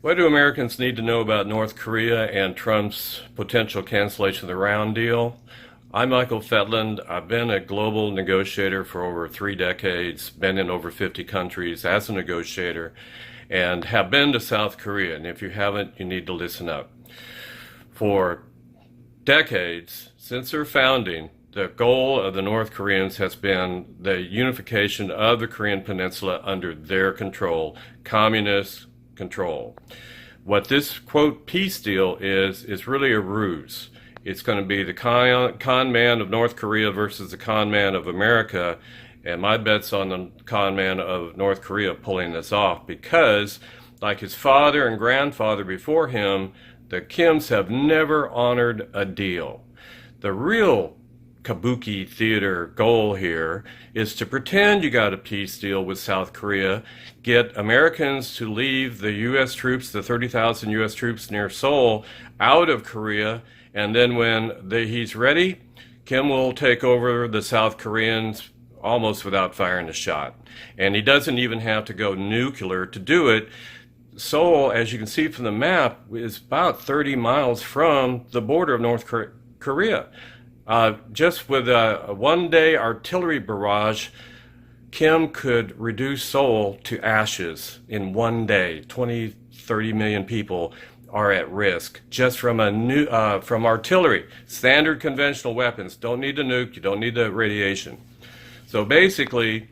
What do Americans need to know about North Korea and Trump's potential cancellation of the Round deal? I'm Michael Fjetland. I've been a global negotiator for over 3 decades, been in over 50 countries as a negotiator, and have been to South Korea. And if you haven't, you need to listen up. For decades, since their founding, the goal of the North Koreans has been the unification of the Korean Peninsula under their control, communist control. What this, quote, peace deal is really a ruse. It's going to be the con man of North Korea versus the con man of America, and my bet's on the con man of North Korea pulling this off because, like his father and grandfather before him, the Kims have never honored a deal. The real kabuki theater goal here is to pretend you got a peace deal with South Korea, get Americans to leave the U.S. troops, the 30,000 U.S. troops near Seoul, out of Korea, and then when he's ready, Kim will take over the South Koreans almost without firing a shot. And he doesn't even have to go nuclear to do it. Seoul, as you can see from the map, is about 30 miles from the border of North Korea. Just with a one-day artillery barrage, Kim could reduce Seoul to ashes in one day. 20, 30 million people are at risk just from from artillery. Standard conventional weapons. Don't need the nuke. You don't need the radiation. So basically,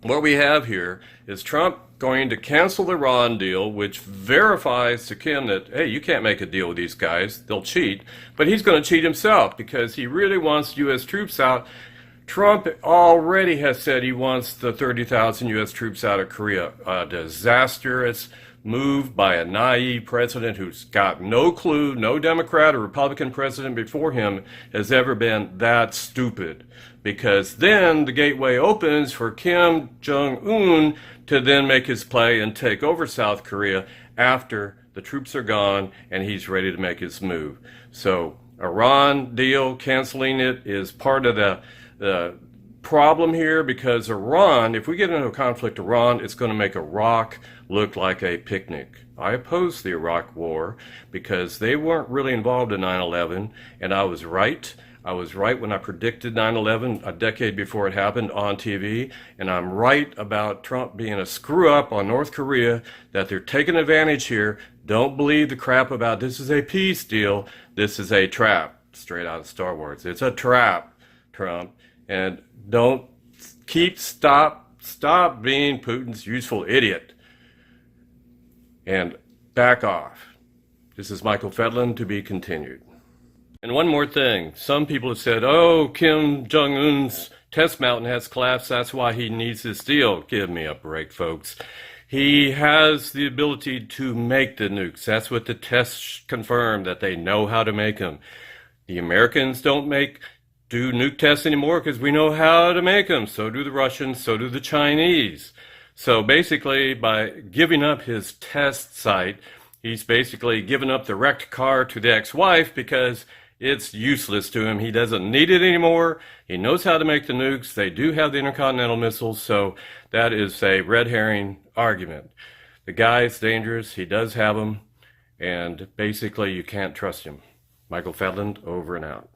what we have here is Trump going to cancel the Iran deal, which verifies to Kim that, hey, you can't make a deal with these guys. They'll cheat. But he's going to cheat himself because he really wants U.S. troops out. Trump already has said he wants the 30,000 U.S. troops out of Korea. A disastrous move by a naive president who's got no clue. No Democrat or Republican president before him has ever been that stupid. Because then the gateway opens for Kim Jong-un to then make his play and take over South Korea after the troops are gone and he's ready to make his move. So Iran deal, canceling it, is part of the problem here because Iran, if we get into a conflict with Iran, it's going to make Iraq look like a picnic. I oppose the Iraq war because they weren't really involved in 9/11, and I was right. I was right when I predicted 9/11 a decade before it happened on TV, and I'm right about Trump being a screw-up on North Korea, that they're taking advantage here. Don't believe the crap about this is a peace deal. This is a trap, straight out of Star Wars. It's a trap, Trump, and stop being Putin's useful idiot, and back off. This is Michael Fjetland, to be continued. And one more thing. Some people have said, oh, Kim Jong-un's test mountain has collapsed. That's why he needs this deal. Give me a break, folks. He has the ability to make the nukes. That's what the tests confirm, that they know how to make them. The Americans don't do nuke tests anymore because we know how to make them. So do the Russians, so do the Chinese. So basically, by giving up his test site, he's basically given up the wrecked car to the ex-wife because it's useless to him. He doesn't need it anymore. He knows how to make the nukes. They do have the intercontinental missiles, so that is a red herring argument. The guy is dangerous. He does have them, and basically you can't trust him. Michael Fjetland, over and out.